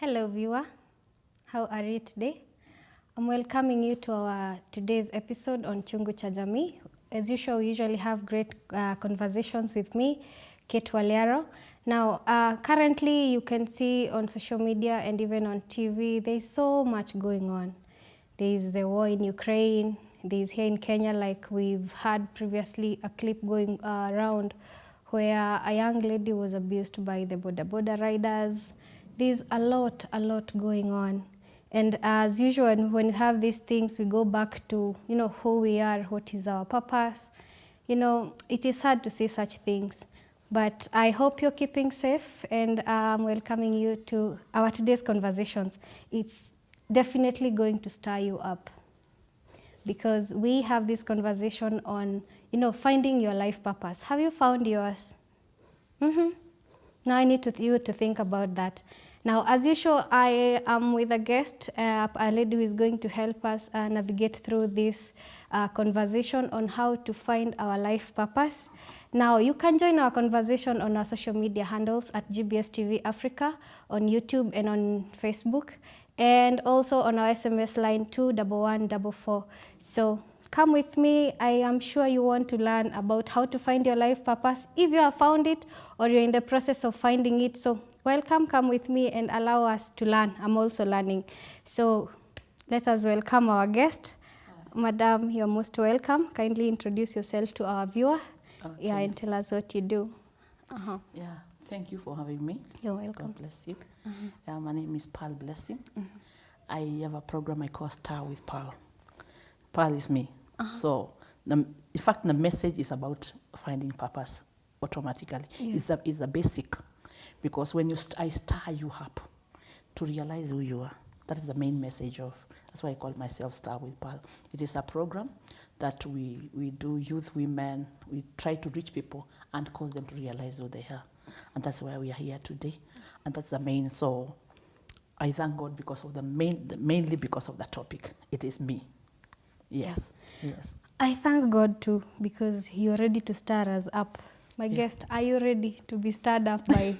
Hello viewer, how are you today? I'm welcoming you to our today's episode on Chungu cha Jamii. As usual, we usually have great conversations with me, Kate Waliaro. Now, currently you can see on social media and even on TV, there's so much going on. There's the war in Ukraine, there's here in Kenya, like we've had previously a clip going around where a young lady was abused by the boda riders. There's a lot going on. And as usual, when we have these things, we go back to, who we are, what is our purpose. It is hard to say such things. But I hope you're keeping safe, and I'm welcoming you to our today's conversations. It's definitely going to stir you up, because we have this conversation on, finding your life purpose. Have you found yours? Now I need you to think about that. Now, as usual, I am with a guest, a lady who is going to help us navigate through this conversation on how to find our life purpose. Now, you can join our conversation on our social media handles at GBS TV Africa, on YouTube and on Facebook, and also on our SMS line 21144. So come with me. I am sure you want to learn about how to find your life purpose, if you have found it or you're in the process of finding it. So welcome, come with me and allow us to learn. I'm also learning. So let us welcome our guest. Madam, you're most welcome. Kindly introduce yourself to our viewer. Okay. Yeah, and tell us what you do. Yeah, thank you for having me. You're welcome. God bless you. My name is Pearl Blessing. I have a program I call Star with Pearl. Pearl is me. So, in fact, the message is about finding purpose automatically. Yes. It's the basic. Because when I stir you up to realize who you are, that is the main message of, that's why I call myself Star with Pearl. It is a program that we do youth, women, we try to reach people and cause them to realize who they are. And that's why we are here today. And that's the main, so I thank God because of mainly because of the topic. It is me. Yes. I thank God too, because you're ready to stir us up. My guest, are you ready to be stirred up by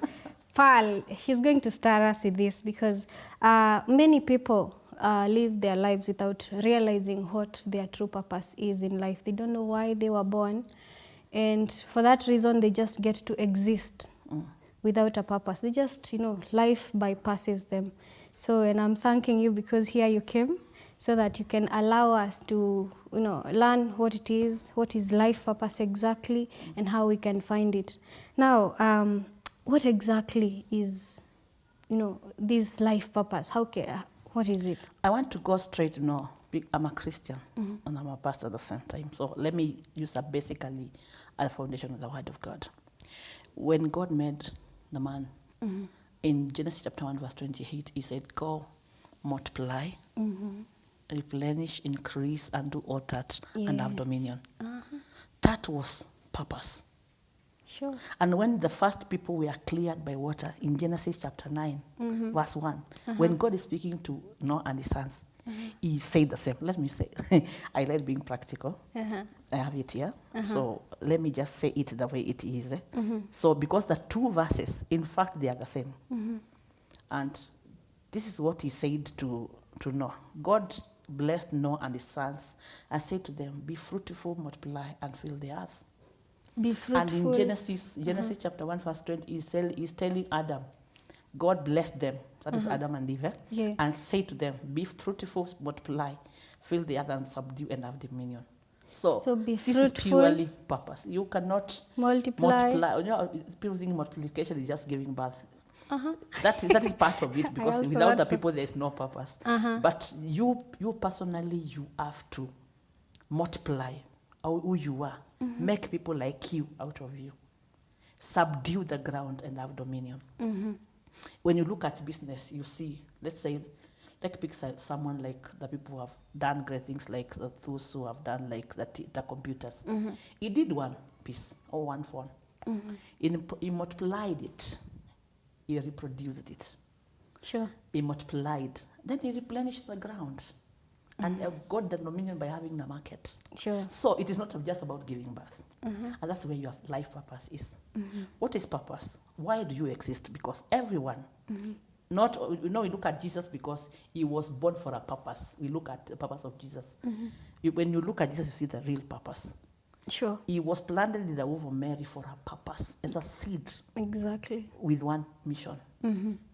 Pearl? She's going to stir us with this, because many people live their lives without realizing what their true purpose is in life. They don't know why they were born, and for that reason they just get to exist without a purpose. They just, life bypasses them. So, and I'm thanking you because here you came, so that you can allow us to, learn what it is, what is life purpose exactly, and how we can find it. Now, what exactly is, this life purpose? What is it? I want to go straight, I'm a Christian and I'm a pastor at the same time. So let me use basically a foundation of the Word of God. When God made the man, in Genesis chapter 1 verse 28, he said, go multiply, replenish, increase, and do all that, and have dominion. That was purpose. Sure. And when the first people were cleared by water in Genesis chapter 9, verse 1, when God is speaking to Noah and his sons, he said the same. Let me say, I like being practical. I have it here. So let me just say it the way it is. So because the two verses, in fact, they are the same. And this is what he said to Noah. God blessed Noah and his sons and said to them, be fruitful, multiply, and fill the earth. Be fruitful. And in Genesis chapter 1 verse 20, he's telling Adam, God blessed them, that is Adam and Eve, and say to them, be fruitful, multiply, fill the earth, and subdue, and have dominion. So be this fruitful, is purely purpose. You cannot multiply. People think multiplication is just giving birth. That is part of it, because without the people there is no purpose. But you personally, you have to multiply who you are, make people like you out of you, subdue the ground, and have dominion. When you look at business, you see, let's pick someone like the people who have done great things, like those who have done like the computers. He did one piece or one phone. He multiplied it. He reproduced it. Sure. He multiplied. Then he replenished the ground. And got the dominion by having the market. Sure. So it is not just about giving birth. And that's where your life purpose is. What is purpose? Why do you exist? Because everyone Not, we look at Jesus because he was born for a purpose. We look at the purpose of Jesus. When you look at Jesus, you see the real purpose. Sure. He was planted in the womb of Mary for a purpose, as a seed. Exactly. With one mission,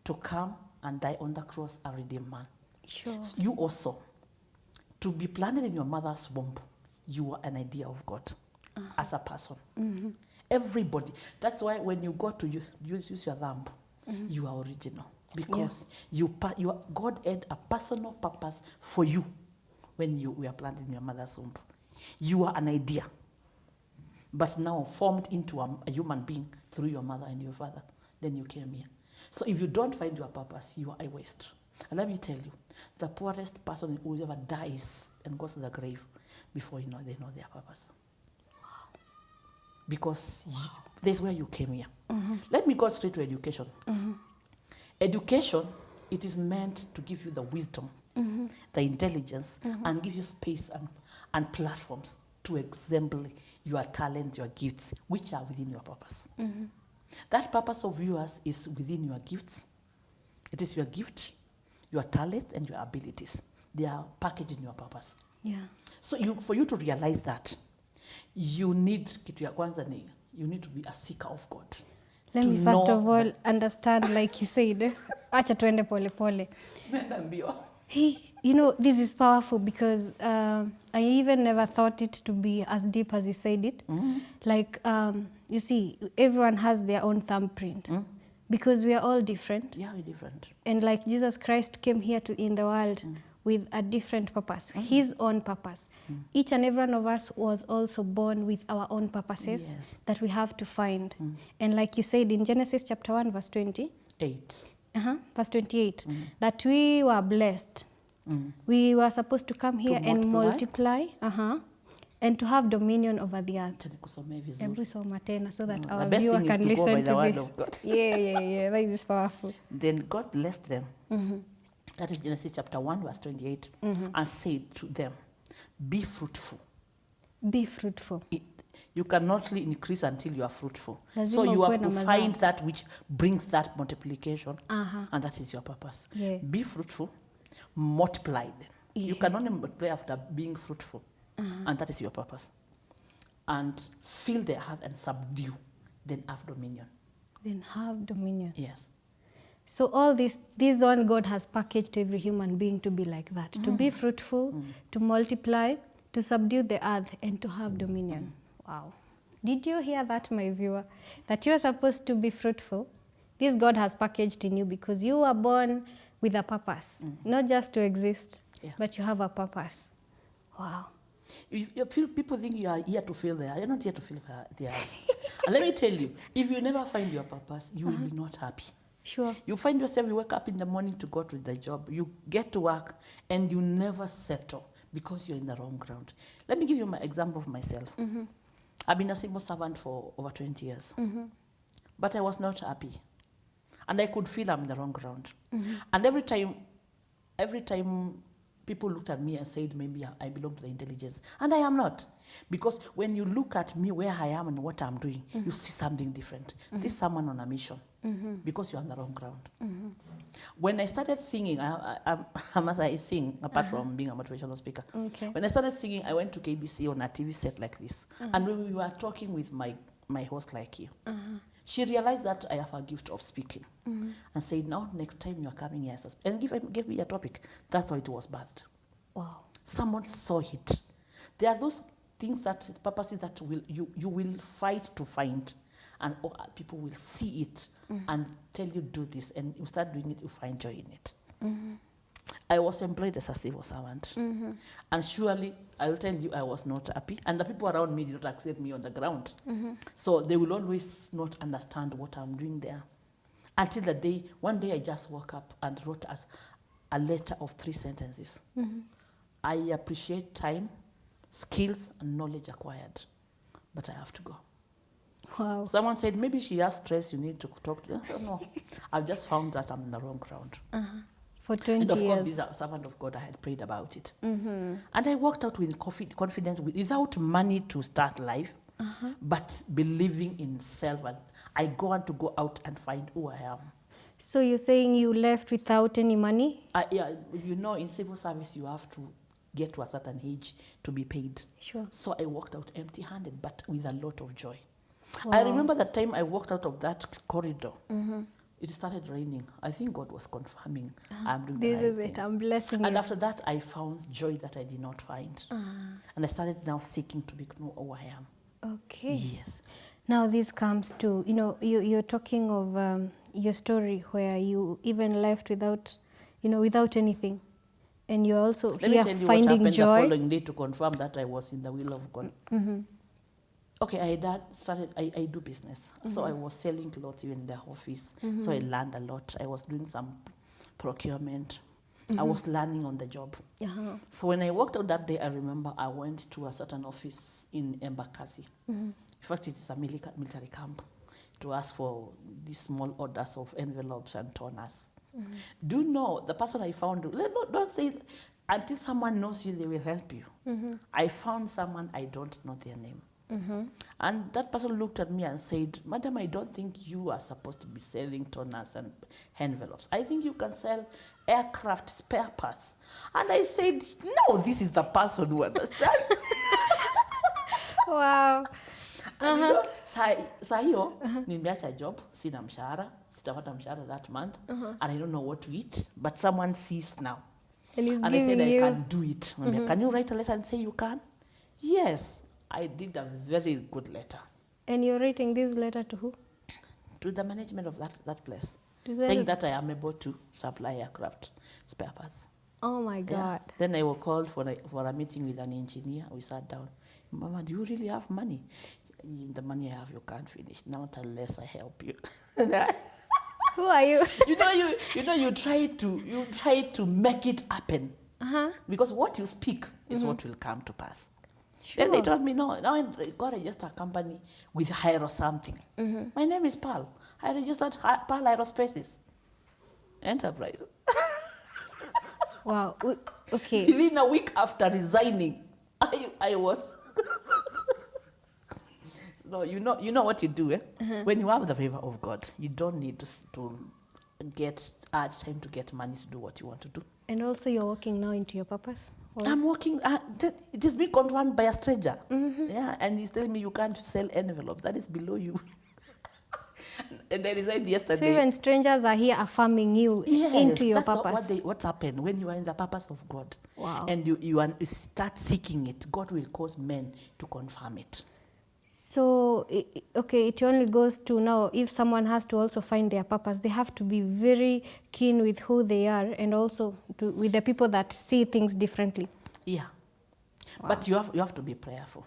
to come and die on the cross and redeem man. Sure. So you also, to be planted in your mother's womb, you are an idea of God as a person. Everybody. That's why when you go to use your thumb, you are original. Because God had a personal purpose for you when you were planted in your mother's womb. You are an idea, but now formed into a human being through your mother and your father. Then you came here. So if you don't find your purpose, you are a waste. And let me tell you, the poorest person who ever dies and goes to the grave before they know their purpose. Because that's where you came here. Let me go straight to education. Education, it is meant to give you the wisdom, the intelligence, and give you space and platforms to exemplify your talents, your gifts, which are within your purpose. That purpose of yours is within your gifts. It is your gift, your talent, and your abilities. They are packaged in your purpose. Yeah. So for you to realize that, you need to be a seeker of God. Let me first of all understand, like you said, acha tuende pole pole. Hey, this is powerful because I even never thought it to be as deep as you said it. Like, you see, everyone has their own thumbprint because we are all different. Yeah, we're different. And like Jesus Christ came here in the world with a different purpose, his own purpose. Each and every one of us was also born with our own purposes that we have to find. And like you said in Genesis chapter 1, verse 28, verse 28, that we were blessed. We were supposed to come here and multiply and to have dominion over the earth. Every soma tena, so that our viewer can listen to this. Yeah, that is powerful. Then God blessed them. That is Genesis chapter 1, verse 28, and said to them, be fruitful. Be fruitful. You cannot increase until you are fruitful. So you have to find that which brings that multiplication, and that is your purpose. Yeah. Be fruitful, multiply them. You can only multiply after being fruitful, and that is your purpose. And fill the earth and subdue, then have dominion. Then have dominion. Yes. So all this one God has packaged every human being to be like that, to be fruitful, to multiply, to subdue the earth, and to have dominion. Wow. Did you hear that, my viewer? That you are supposed to be fruitful. This God has packaged in you because you are born with a purpose, not just to exist, but you have a purpose. Wow. People think you are here to fill there. You're not here to fill there. And let me tell you, if you never find your purpose, you will be not happy. Sure. You find yourself, you wake up in the morning to go to the job, you get to work, and you never settle because you're in the wrong ground. Let me give you my example of myself. I've been a civil servant for over 20 years, but I was not happy. And I could feel I'm in the wrong ground. And every time people looked at me and said, maybe I belong to the intelligence. And I am not. Because when you look at me, where I am and what I'm doing, you see something different. This is someone on a mission. Because you're on the wrong ground. When I started singing, I sing, apart from being a motivational speaker. Okay. When I started singing, I went to KBC on a TV set like this. And when we were talking with my host like you, she realized that I have a gift of speaking. And said, now next time you're coming here, and give me a topic. That's how it was birthed. Wow. Someone saw it. There are those things purposes that you will fight to find. And people will see it and tell you do this, and you start doing it, you find joy in it. I was employed as a civil servant, and surely I'll tell you I was not happy, and the people around me did not accept me on the ground. So they will always not understand what I'm doing there. Until one day I just woke up and wrote us a letter of 3 sentences. I appreciate time, skills, and knowledge acquired, but I have to go. Wow. Someone said, maybe she has stress, you need to talk to her. No, I've just found that I'm in the wrong ground. For 20 years. And of course, being a servant of God, I had prayed about it. And I walked out with confidence, without money to start life, but believing in self. And I want to go out and find who I am. So you're saying you left without any money? Yeah, you know, in civil service, you have to get to a certain age to be paid. Sure. So I walked out empty-handed, but with a lot of joy. Wow. I remember the time I walked out of that corridor. It started raining. I think God was confirming I'm doing the This right is thing. it. I'm blessing And you. after that, I found joy that I did not find. And I started now seeking to know who I am. Okay. Yes. Now this comes to, you're talking of your story where you even left without, without anything. And you're also Let me here tell you what finding happened the joy. following day to confirm that I was in the will of God. Okay, I do business. So I was selling clothes even in the office. So I learned a lot. I was doing some procurement. I was learning on the job. Uh-huh. So when I walked out that day, I remember I went to a certain office in Embakasi. In fact, it is a military camp, to ask for these small orders of envelopes and toners. Do you know the person I found? Don't say until someone knows you, they will help you. I found someone, I don't know their name. And that person looked at me and said, "Madam, I don't think you are supposed to be selling toners and envelopes. I think you can sell aircraft spare parts." And I said, "No, this is the person who understands." Wow. And you know, saa hiyo nimeacha job, sina mshahara, sitapata mshahara that month, and I don't know what to eat, but someone sees now. And he's And I said, giving I you. can do it. Can you write a letter and say you can? Yes, I did a very good letter And you're writing this letter to who? to the management of that place, To saying them? that I am able to supply aircraft spare parts. Oh my Yeah. God. Then I was called for a meeting with an engineer. We sat down. "Mama, do you really have money?" "The money I have, you can't finish. Not unless I help you." Who are you? You try to make it happen. Uh-huh. Because what you speak is what will come to pass. Sure. Then they told me, "No, now I got registered a company with Hire something. My name is Pearl. I registered Pearl Aerospaces Enterprise." Wow. Okay. Within a week after resigning, I was. No, you know what you do, eh? When you have the favor of God, you don't need to get hard time to get money to do what you want to do. And also you're walking now into your purpose? Or- I'm working. It is being confirmed by a stranger. Yeah, and he's telling me you can't sell envelopes. That is below you. And I resigned yesterday. So even strangers are here affirming you into your that's purpose. what's happened when you are in the purpose of God. Wow. And you start seeking it. God will cause men to confirm it. So, okay, it only goes to now, if someone has to also find their purpose, they have to be very keen with who they are and also with the people that see things differently. Yeah. Wow. But you have to be prayerful.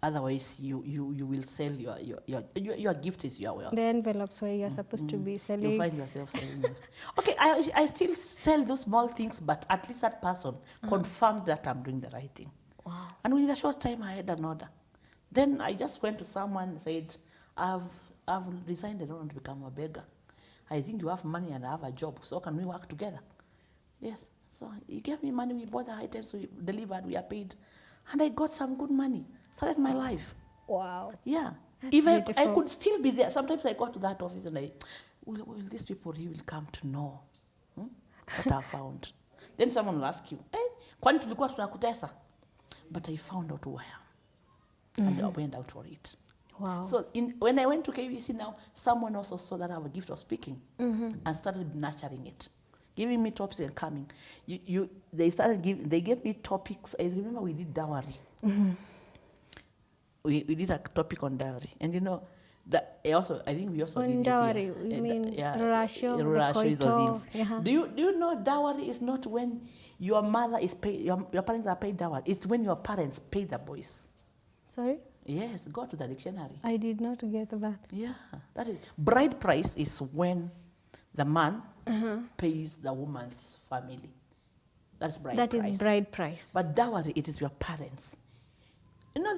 Otherwise, you will sell your gift is your wealth. The envelopes where you're supposed to be You selling. find yourself selling it. Okay, I still sell those small things, but at least that person confirmed that I'm doing the right thing. Wow. And within a short time, I had an order. Then I just went to someone and said, I've resigned, I don't want to become a beggar. I think you have money and I have a job, so can we work together? Yes. So he gave me money, we bought the items, we delivered, we are paid. And I got some good money, started my life. Wow. Yeah. That's If I beautiful. could still be there, sometimes I go to that office and will these people really come to know what I found? Then someone will ask you, kwani tulikuwa tunakutesa? But I found out who I am. And I went out for it. Wow. So when I went to KBC now, someone also saw that I have a gift of speaking and started nurturing it, giving me topics and coming. They gave me topics. I remember we did dowry. We did a topic on dowry, and I think we also On did dowry, it you mean ratio, ratio, those things. yeah. Do you know dowry is not when your mother is paid, your parents are paid dowry. It's when your parents pay the boys. Sorry? Yes, go to the dictionary. I did not get that. Yeah, that is bride price is when the man pays the woman's family. That's bride price. That is bride price. But dowry, it is your parents. You know,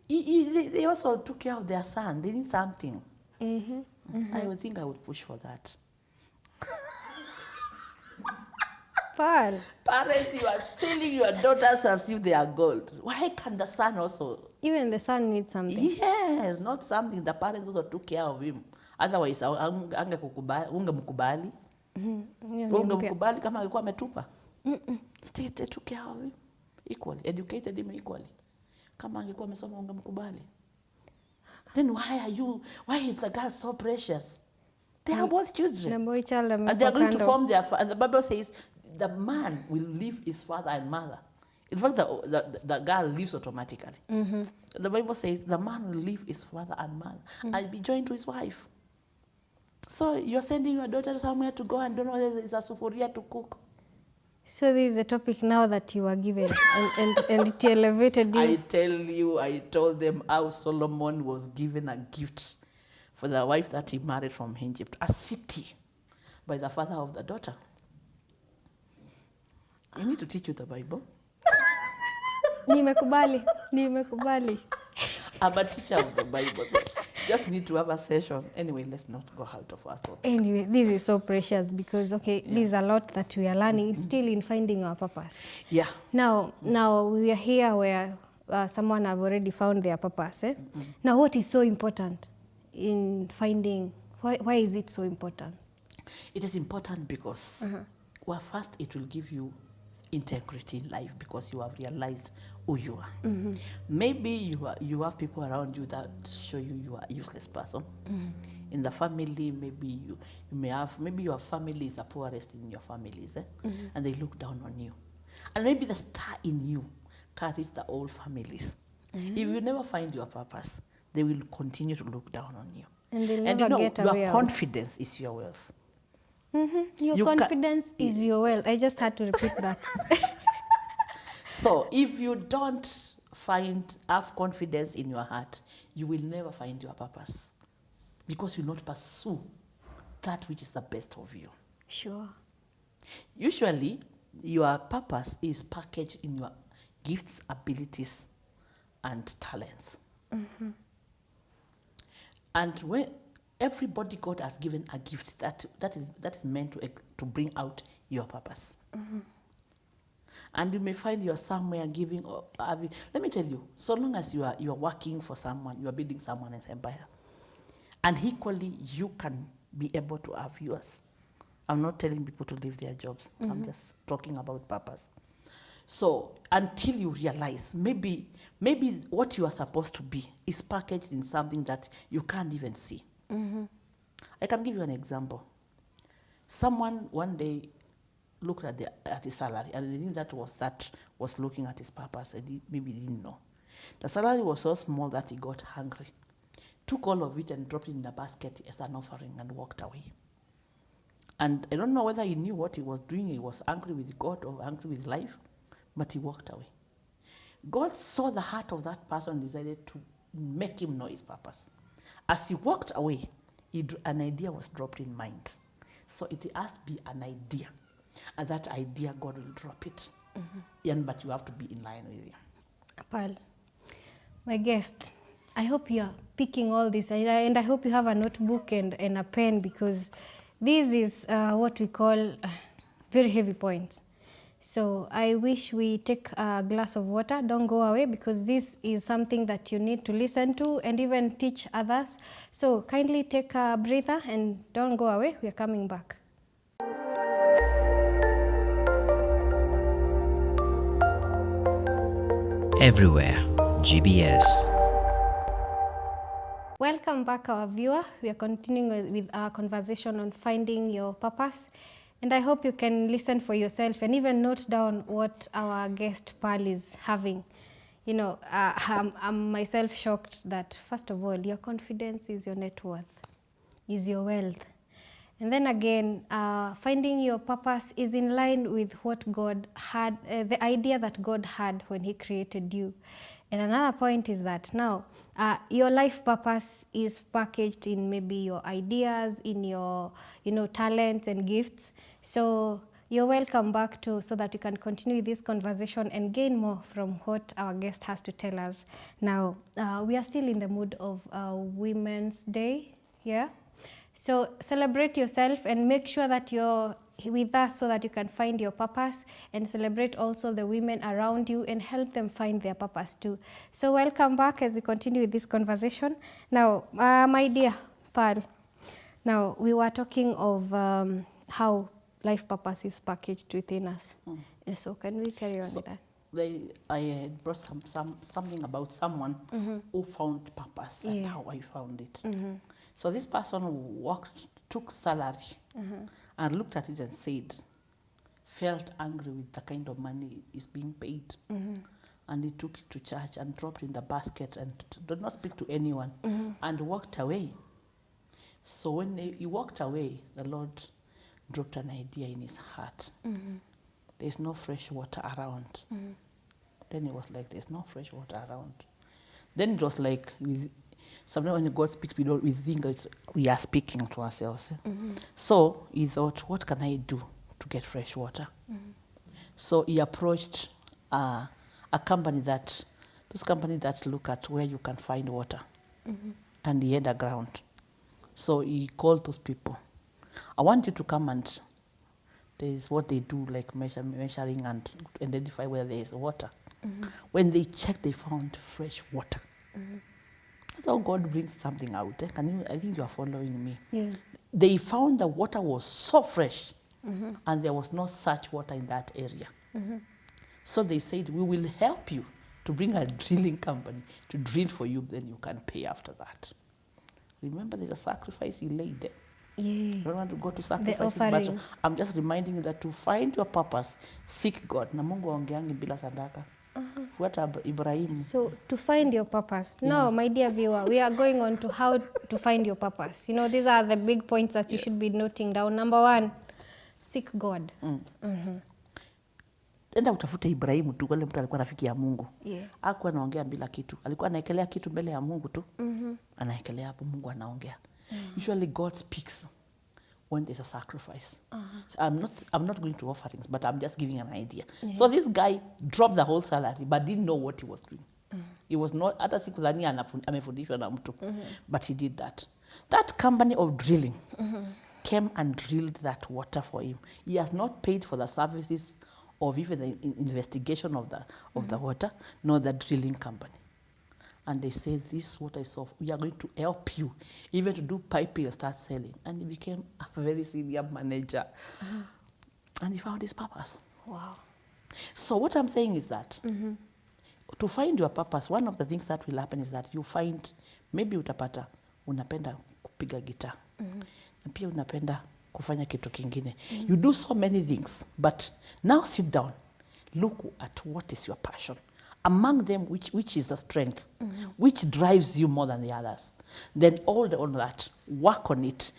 they also took care of their son. They need something. I would think I would push for that. Pearl. Parents, you are selling your daughters as if they are gold. Why can't the son also? Even the son needs something. Yes, not something. The parents also took care of him. Otherwise ungemkubali. Ungemkubali kama alikuwa ametupa. They took care of him equally, educated him equally. Kama angekuwa amesoma ungemkubali. Then why is the girl so precious? They are both children. And they are going to form and the Bible says the man will leave his father and mother. In fact, the girl leaves automatically. The Bible says the man will leave his father and mother and be joined to his wife. So you're sending your daughter somewhere to go and don't know whether it's a sufuria to cook. So this is a topic now that you are given and it elevated you. I told them how Solomon was given a gift for the wife that he married from Egypt, a city, by the father of the daughter. You need to teach you the Bible. Nimekubali. I'm a teacher of the Bible. So just need to have a session. Anyway, let's not go out of our topic. Anyway, this is so precious because, there's a lot that we are learning still in finding our purpose. Yeah. Now we are here where someone have already found their purpose. Now, what is so important in finding, why is it so important? It is important because, well, first it will give you integrity in life because you have realized who you are. Maybe you have people around you that show you are a useless person. In the family, maybe maybe your family is the poorest in your families, and they look down on you. And maybe the star in you carries the old families. If you never find your purpose, they will continue to look down on you. And they'll never get away. Your confidence is your wealth. Your confidence is your wealth. I just had to repeat that. So if you don't have confidence in your heart, you will never find your purpose because you will not pursue that which is the best of you. Sure. Usually, your purpose is packaged in your gifts, abilities, and talents. And when everybody God has given a gift that is meant to bring out your purpose. And you may find you're somewhere giving or having. Let me tell you, so long as you are working for someone, you are building someone's empire, and equally you can be able to have yours. I'm not telling people to leave their jobs. I'm just talking about purpose. So until you realize maybe what you are supposed to be is packaged in something that you can't even see. I can give you an example. Someone one day looked at his salary, and the thing that was looking at his purpose, maybe he didn't know. The salary was so small that he got hungry, took all of it and dropped it in the basket as an offering and walked away. And I don't know whether he knew what he was doing. He was angry with God or angry with life, but he walked away. God saw the heart of that person and decided to make him know his purpose. As he walked away, an idea was dropped in mind. So it has to be an idea. And that idea, God will drop it. But you have to be in line with it. Pearl, my guest, I hope you are picking all this. And I hope you have a notebook and a pen, because this is what we call very heavy points. So I wish we take a glass of water. Don't go away, because this is something that you need to listen to and even teach others. So kindly take a breather and don't go away. We are coming back. Everywhere, GBS. Welcome back, our viewer. We are continuing with our conversation on finding your purpose. And I hope you can listen for yourself and even note down what our guest Pearl is having. You know, I'm myself shocked that, first of all, your confidence is your net worth, is your wealth. And then again, finding your purpose is in line with what God had, the idea that God had when He created you. And another point is that now, your life purpose is packaged in maybe your ideas, in your, talents and gifts. So you're welcome back so that we can continue this conversation and gain more from what our guest has to tell us. Now, we are still in the mood of Women's Day, yeah? So celebrate yourself and make sure that you're with us so that you can find your purpose, and celebrate also the women around you and help them find their purpose too. So welcome back as we continue with this conversation. Now, my dear Pearl, Now, we were talking of how life purpose is packaged within us. So can we carry on with that? I brought something about someone who found purpose and how I found it. So this person took salary and looked at it and said, felt angry with the kind of money is being paid. And he took it to church and dropped it in the basket and did not speak to anyone and walked away. So when he walked away, the Lord dropped an idea in his heart. There's no fresh water around. Then he was like, there's no fresh water around. Then it was like, sometimes when God speaks, we think we are speaking to ourselves. So he thought, what can I do to get fresh water? So he approached a company that look at where you can find water. And he had a ground. So he called those people. I want you to come and there's what they do, like measuring and identify where there is water. When they checked, they found fresh water. That's how God brings something out. I think you are following me. Yeah. They found the water was so fresh, and there was no such water in that area. So they said, we will help you to bring a drilling company to drill for you, then you can pay after that. Remember, there's a sacrifice he laid there. Yeah. I don't want to go to sacrifices, but offering. I'm just reminding you that to find your purpose, seek God. Na Mungu aongeangi bila sadaka. Fuata Ibrahimu. So to find your purpose. Now, my dear viewer, we are going on to how to find your purpose. You know, these are the big points that you should be noting down. Number 1, seek God. Enda utafute Ibrahimu tu, wale mtu alikuwa rafiki ya Mungu. Yeah. Hakuwa anaongea bila kitu. Alikuwa anaekelea kitu mbele ya Mungu tu. Anaekelea hapo, Mungu anaongea. Usually God speaks when there's a sacrifice. So I'm not going to offerings, but I'm just giving an idea. So this guy dropped the whole salary, but didn't know what he was doing. He was not, hata sikudhani amefundishwa na mtu, but he did that. That company of drilling came and drilled that water for him. He has not paid for the services of even the investigation of the water, nor the drilling company. And they said, this water is off. We are going to help you, even to do piping and start selling. And he became a very senior manager. And he found his purpose. Wow. So what I'm saying is that to find your purpose, one of the things that will happen is that you find, maybe utapata, unapenda kupiga guitar. Na pia unapenda kufanya kitu kingine. You do so many things, but now sit down, look at what is your passion. Among them, which is the strength, which drives you more than the others. Then all that, work on it.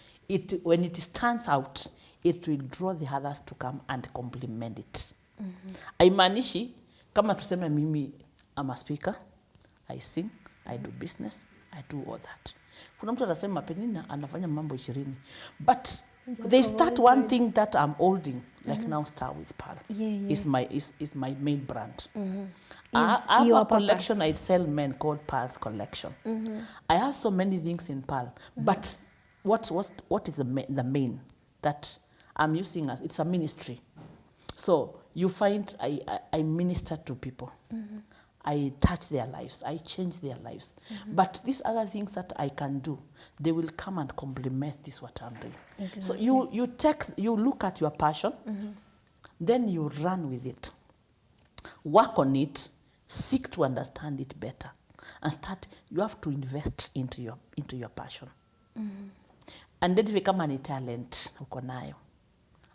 When it stands out, it will draw the others to come and complement it. Haimaanishi, kama tuseme mimi, I'm a speaker, I sing, I do business, I do all that. Kuna mtu anasema Penina anafanya mambo 20. But they start one thing that I'm holding, like now Star with Pearl. Is my main brand. I have a collection I sell men called Pearl's Collection. I have so many things in Pearl, but what is the main that I'm using as, it's a ministry. So you find I minister to people. I touch their lives. I change their lives. But these other things that I can do, they will come and complement this what I'm doing. Exactly. So you look at your passion, then you run with it. Work on it, seek to understand it better, and you have to invest into your passion. And then if kama ni talent uko nayo,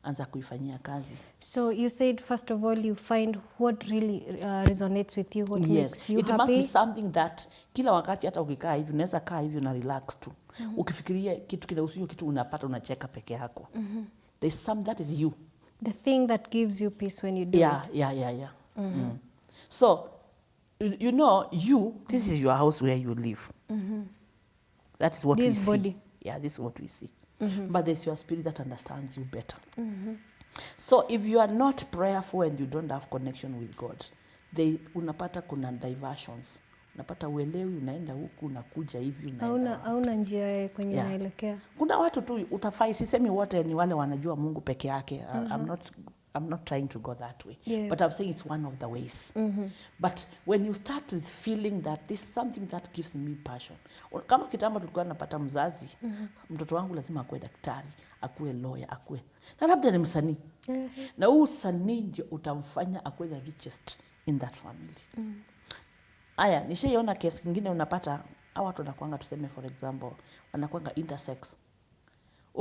anza kuifanyia kazi. So you said, first of all, you find what really resonates with you, what makes you happy. It must be something that kila wakati hata ukikaa hivi, unaweza kaa hivi na relax tu. Ukifikiria kitu kile usio kitu unapata unacheka peke yako. There's some that is you. The thing that gives you peace when you do it. Yeah. So, you know, this is your house where you live. That is what we see. This body. Yeah, this is what we see. But there's your spirit that understands you better. So if you are not prayerful and you don't have connection with God, unapata kuna diversions. Unapata uelewi, unaenda huku, unakuja hivi, unaenda. Hauna njia kwenye unaelekea. Kuna watu tu utafai, sisemi wote ni wale wanajua Mungu peke yake. I'm not trying to go that way. Yeah. But I'm saying it's one of the ways. But when you start with feeling that this is something that gives me passion. Kama kitambo tulikuwa napata mzazi, mtoto wangu lazima akuwe daktari, akuwe lawyer, akuwe. Na labda ni msanii. Na huu usanii ndio utamfanya akuwe the richest in that family. Aya, nishaiona kesi kingine unapata, hawa watu wanakuanga tuseme for example, wanakuanga intersex.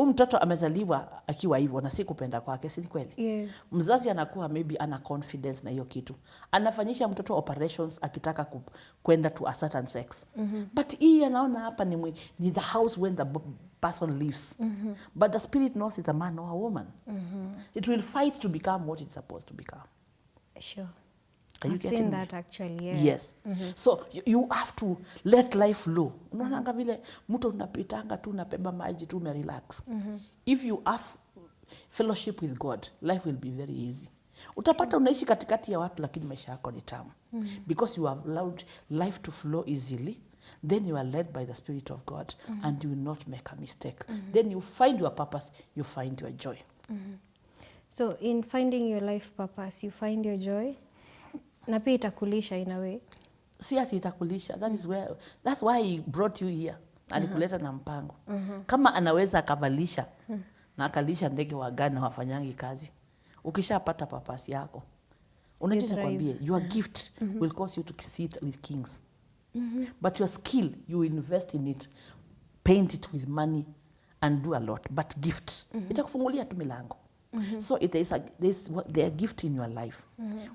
Mtoto amezaliwa akiwa hivyo na si kupenda kwake, si kweli? Yeah. Mzazi anakuwa maybe ana confidence na hiyo kitu. Anafanyisha mtoto operations akitaka kwenda to a certain sex. But hii anaona hapa ni the house when the person lives. But the spirit knows it's a man or a woman. It will fight to become what it's supposed to become. Sure. Are you I've getting seen me? that actually, yeah. Yes. So you have to let life flow. Unaona vile mtu unapitanga tu unapeba maji tu umerelax. If you have fellowship with God, life will be very easy. Utapata unaishi katikati ya watu lakini maisha yako ni tamu. Because you have allowed life to flow easily, then you are led by the Spirit of God and you will not make a mistake. Then you find your purpose, you find your joy. So in finding your life purpose, you find your joy. Na pia itakulisha in a way. Si ati itakulisha. That's why he brought you here. Alikuleta na mpango. Kama anaweza akavalisha na akalisha ndege wagana wafanyangi kazi. Ukishapata papasi yako. Unajua kwambie, your gift will cause you to sit with kings. But your skill, you invest in it, paint it with money and do a lot. But gift, itakufungulia tu milango. So there's a gift in your life,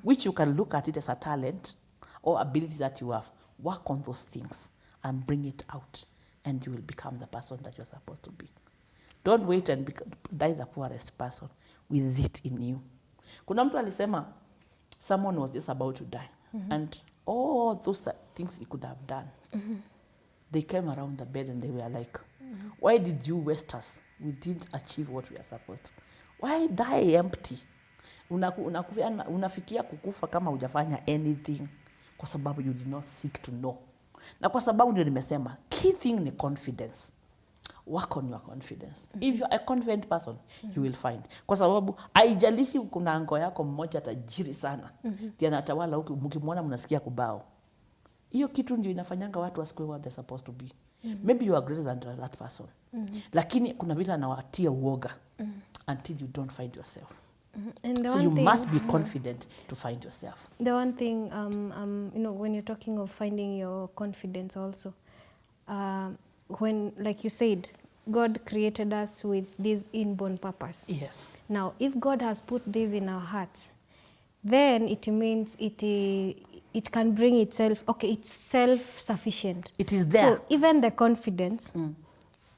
which you can look at it as a talent or ability that you have. Work on those things and bring it out, and you will become the person that you're supposed to be. Don't wait and die the poorest person with it in you. Kuna mtu alisema, someone was just about to die, and all those things he could have done, they came around the bed and they were like, why did you waste us? We didn't achieve what we are supposed to. Why die empty? Unafikia kukufa kama hujafanya anything kwa sababu you did not seek to know. Na kwa sababu ndio nimesema, key thing ni confidence. Work on your confidence. If you are a confident person, you will find. Kwa sababu haijalishi kuna ango yako mmoja tajiri sana. Ndiye anatawala huku mkimwona mnasikia kubao. Hiyo kitu ndio inafanyanga watu wasikue what they're supposed to be. Maybe you are greater than that person. Lakini kuna vile anawatia uoga until you don't find yourself. And so you must be confident to find yourself. The one thing, you know, when you're talking of finding your confidence also, when, like you said, God created us with this inborn purpose. Yes. Now, if God has put this in our hearts, then it means it can bring itself, okay, it's self-sufficient. It is there. So even the confidence,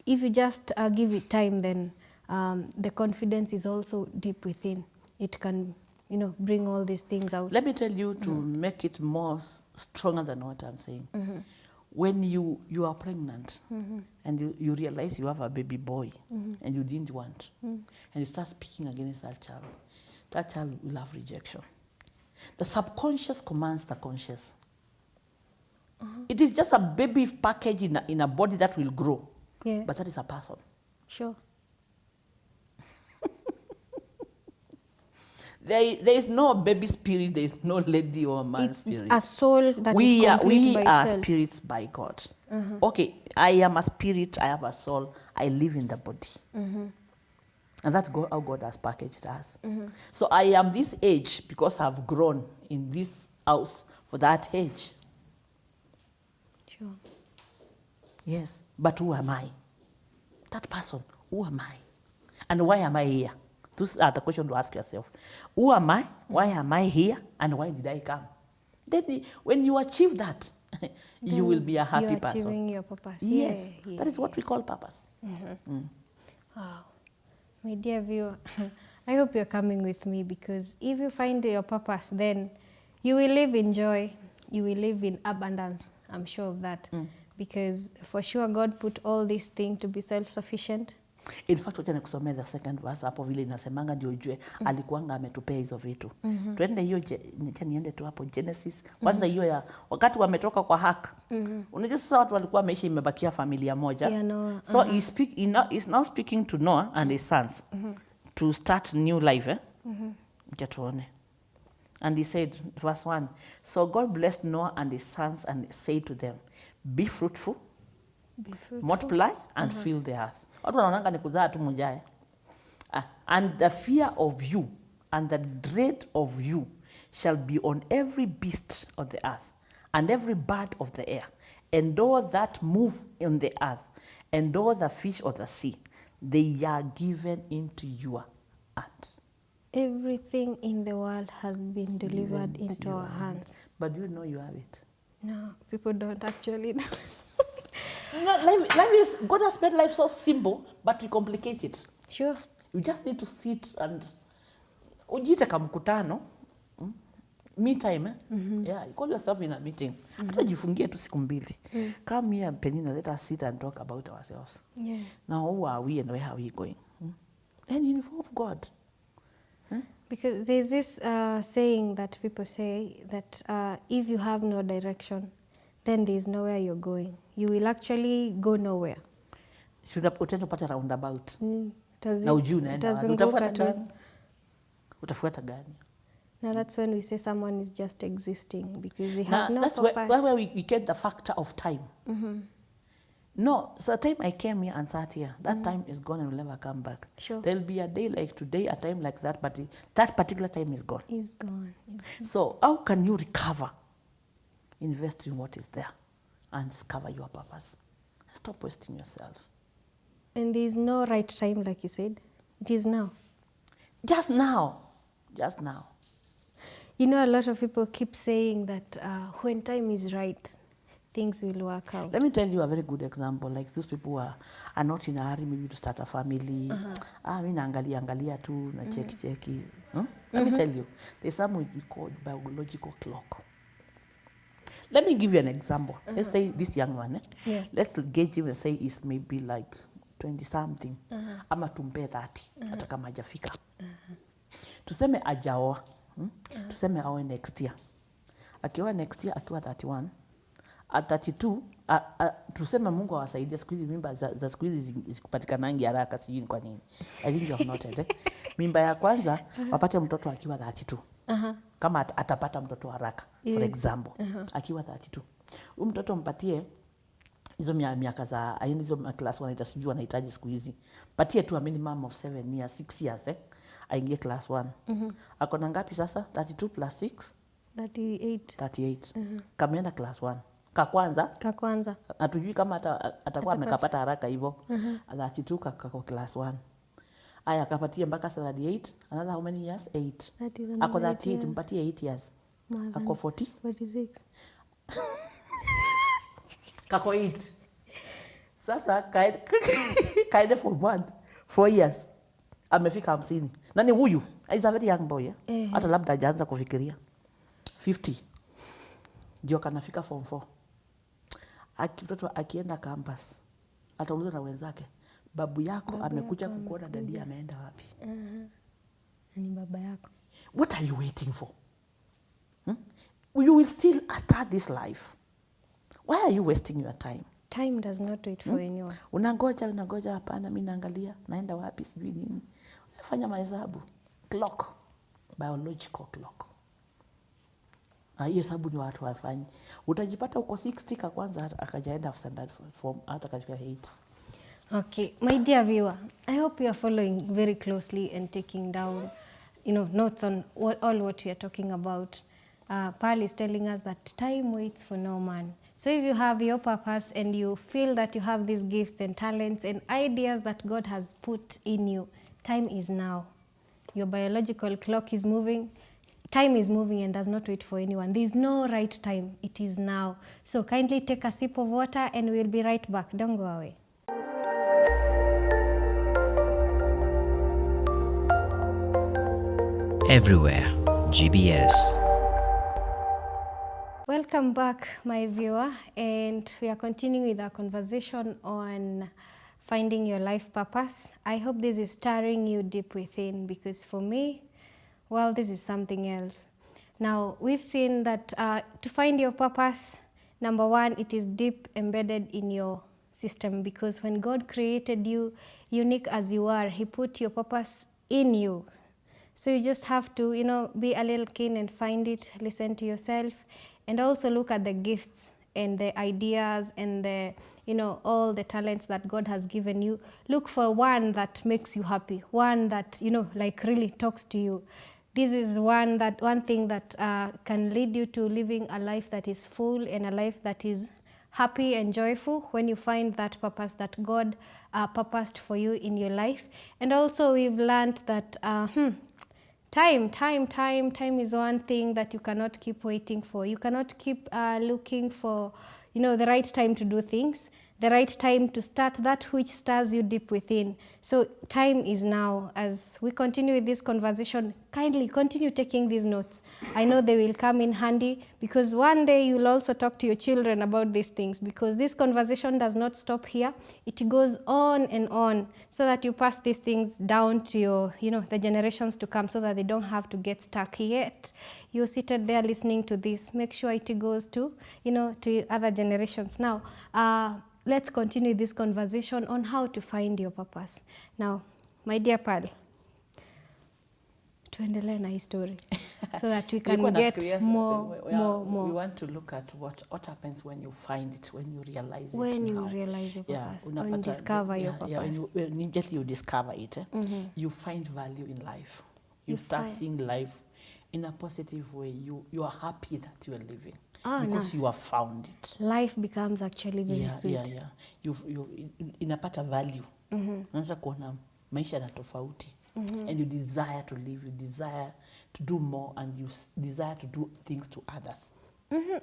if you just give it time, then the confidence is also deep within. It can, you know, bring all these things out. Let me tell you to make it more stronger than what I'm saying. When you are pregnant and you realize you have a baby boy and you didn't want, and you start speaking against that child will have rejection. The subconscious commands the conscious. It is just a baby package in a body that will grow, but that is a person. Sure. There is no baby spirit, there is no lady or man spirit. It's a soul that we is complete by are itself. spirits by God. Okay, I am a spirit, I have a soul, I live in the body. And that's how God has packaged us. So I am this age because I've grown in this house for that age. Sure. Yes, but who am I? That person, who am I? And why am I here? Those are the questions to ask yourself. Who am I? Why am I here? And why did I come? Then when you achieve that, you will be a happy person. You're achieving your purpose. Yes, Yeah. that is what we call purpose. Wow. My dear viewer, I hope you're coming with me, because if you find your purpose, then you will live in joy. You will live in abundance. I'm sure of that. Because for sure God put all these things to be self-sufficient. In fact, wacha nikusomea the second verse hapo vile inasemanga ndio ujue alikuanga ametupea hizo vitu. Twende hiyo niende tu hapo Genesis. Kwanza hiyo ya wakati wametoka kwa hak. Unajua sasa watu walikuwa maisha imebakia familia moja. Yeah, Noah. So he's now speaking to Noah and his sons to start new life. Acha tuone. And he said, verse 1, so God blessed Noah and his sons and said to them, be fruitful, multiply and fill the earth. Watu wanaonanga ni kuzaa tu mujae. And the fear of you and the dread of you shall be on every beast of the earth and every bird of the air and all that move in the earth and all the fish of the sea. They are given into your hand. Everything in the world has been delivered into our hands. But you know you have it. No, people don't actually know. No, life is, God has made life so simple, but we complicate it. Sure. You just need to sit and ujite kamkutano, me time, yeah, you call yourself in a meeting. Hata jifungie tu siku mbili. Come here, Penina, let us sit and talk about ourselves. Yeah. Now, who are we and where are we going? And involve God. Because there's this saying that people say that if you have no direction, then there's nowhere you're going. You will actually go nowhere. Si utaenda pata roundabout. Na ujui unaenda wapi. Utazunguka tu. Utafuata gani? Now that's when we say someone is just existing because they have no that's purpose. where we get the factor of time. No, so the time I came here and sat here, that time is gone and will never come back. Sure. There'll be a day like today, a time like that, but that particular time is gone. Is gone. So how can you recover? Invest in what is there and discover your purpose. Stop wasting yourself. And there's no right time, like you said. It is now. Just now. Just now. You know, a lot of people keep saying that when time is right, things will work out. Let me tell you a very good example. Like those people who are not in a hurry maybe to start a family. Mi naangalia tu, na cheki. Let me tell you, there's something we call biological clock. Let me give you an example. Let's say this young one. Yeah. Let's gauge him and say he's maybe like 20-something. Ama tumpe 30. Hata kama hajafika. Tuseme ajaoa. Tuseme aoe next year. Akioa next year, akiwa 31. At 32, tuseme Mungu awasaidie siku hizi mimba za siku hizi zikupatikanangi haraka sijui ni kwa nini. I think you have noted. Mimba ya kwanza wapate mtoto akiwa 32. Kama atapata mtoto haraka, for example, akiwa 32. Huyu mtoto mpatie hizo miaka za aina hizo class 1 sijui wanahitaji siku hizi. Patie tu a minimum of 7 years, 6 years aingie class 1. Ako na ngapi sasa? 32 plus 6? 38. Kameenda class 1. Kakwanza. Hatujui kama atakuwa amekapata haraka hivyo. 32 kako class 1. Aya akapatie mpaka 38. Another how many years? 8. Ako 38, mpatie 8 years. Ako 46. Kako 8. Sasa kaide for 4 years. Amefika 50. Nani huyu? He's a very young boy. Hata labda hajaanza kufikiria. 50. Ndio kanafika form 4. Mtoto akienda campus, ataulizwa na wenzake, babu yako amekuja kukuona, dadi ameenda wapi? Ni baba yako. What are you waiting for? You will still start this life. Why are you wasting your time? Time does not wait for anyone. Unangoja, hapana, mimi naangalia, naenda wapi sijui nini. Fanya mahesabu. Clock. Biological clock. Hiyo sababu ni watu wafanyi. Utajipata uko 60 ka kwanza akajaenda standard form hata kafika 8. Okay, my dear viewer, I hope you are following very closely and taking down, notes on all what we are talking about. Paul is telling us that time waits for no man. So if you have your purpose and you feel that you have these gifts and talents and ideas that God has put in you, time is now. Your biological clock is moving. Time is moving and does not wait for anyone. There is no right time. It is now. So kindly take a sip of water and we'll be right back. Don't go away. Everywhere, GBS. Welcome back, my viewer, and we are continuing with our conversation on finding your life purpose. I hope this is stirring you deep within, because for me, well, this is something else. Now, we've seen that to find your purpose, number one, it is deep embedded in your system, because when God created you, unique as you are, He put your purpose in you. So you just have to, be a little keen and find it, listen to yourself, and also look at the gifts and the ideas and the, all the talents that God has given you. Look for one that makes you happy, one that, like really talks to you. This is one thing that can lead you to living a life that is full and a life that is happy and joyful when you find that purpose that God purposed for you in your life. And also we've learned that time is one thing that you cannot keep waiting for. You cannot keep looking for, the right time to do things, the right time to start that which stirs you deep within. So time is now. As we continue with this conversation, kindly continue taking these notes. I know they will come in handy, because one day you'll also talk to your children about these things, because this conversation does not stop here. It goes on and on, so that you pass these things down to your, the generations to come, so that they don't have to get stuck yet. You're seated there listening to this. Make sure it goes to, to other generations. Now, let's continue this conversation on how to find your purpose. Now, my dear Pearl, tuendelee na hii story so that we can get more. We want to look at what happens when you find it, when you realize it. When you realize your purpose, when you discover your purpose. When immediately you discover it, you find value in life. You start seeing life in a positive way. You are happy that you are living. Because you have found it. Life becomes actually very sweet. You inapata value. Unaanza kuona maisha na tofauti. And you desire to live, you desire to do more, and you desire to do things to others.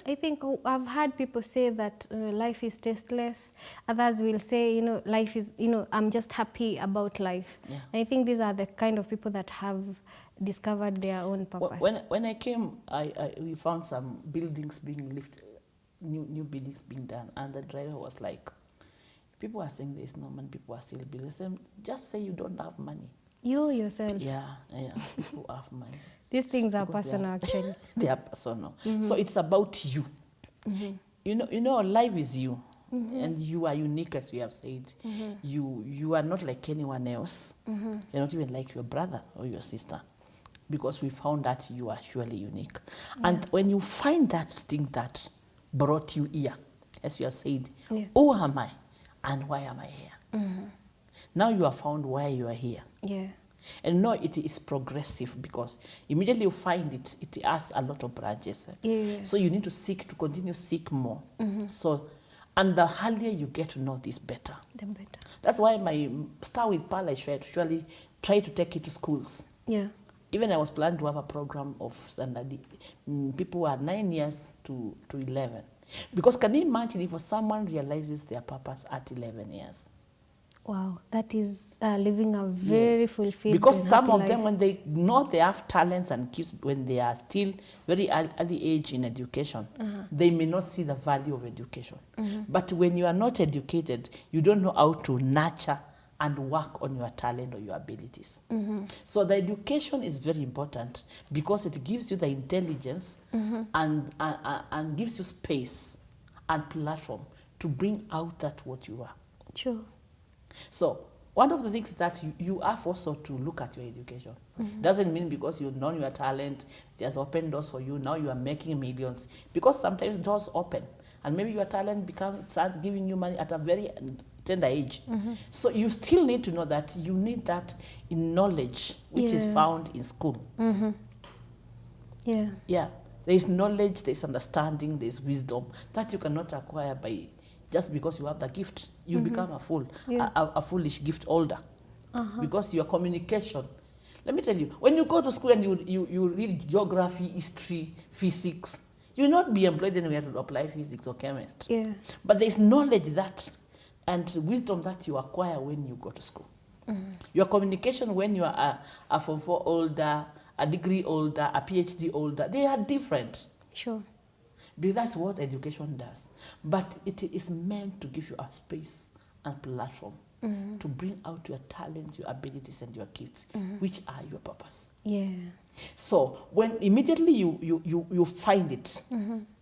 I think I've heard people say that life is tasteless. Others will say, life is, I'm just happy about life. Yeah. And I think these are the kind of people that have discovered their own purpose. When I came, we found some buildings being lifted, new buildings being done, and the driver was like, people are saying there is no money, people are still building. Just say you don't have money. You yourself. Yeah, people have money. These things are personal, actually. They are personal. So it's about you. You know, life is you. And you are unique, as we have said. You are not like anyone else. You're not even like your brother or your sister. Because we found that you are surely unique. And when you find that thing that brought you here, as you have said, who am I and why am I here? Now you have found why you are here. Yeah. And no, it is progressive, because immediately you find it, it has a lot of branches. So you need to continue seek more. So, and the earlier you get to know this better. The better. That's why my start with Pearl, I actually try to take it to schools. Yeah. Even I was planning to have a program of standard people who are 9 years to 11. Because can you imagine if someone realizes their purpose at 11 years? Wow, that is living a very fulfilled Because and some happy of them, life. when they know they have talents and gifts, when they are still very early age in education, they may not see the value of education. But when you are not educated, you don't know how to nurture and work on your talent or your abilities. So the education is very important, because it gives you the intelligence and gives you space and platform to bring out that what you are. Sure. So one of the things that you have also to look at your education. Doesn't mean because you've known your talent, just open doors for you, now you are making millions. Because sometimes doors open, and maybe your talent starts giving you money at a very tender age. So you still need to know that you need that in knowledge, which is found in school. Yeah. There is knowledge, there is understanding, there is wisdom that you cannot acquire by just because you have the gift. You become a fool, a foolish gift holder, because your communication. Let me tell you, when you go to school and you read geography, history, physics, you will not be employed anywhere to apply physics or chemistry. Yeah. But there is knowledge that and wisdom that you acquire when you go to school. Your communication when you are a Form 4 older, a degree older, a PhD older, they are different. Sure. Because that's what education does. But it is meant to give you a space and platform to bring out your talents, your abilities, and your gifts, which are your purpose. Yeah. So when immediately you find it,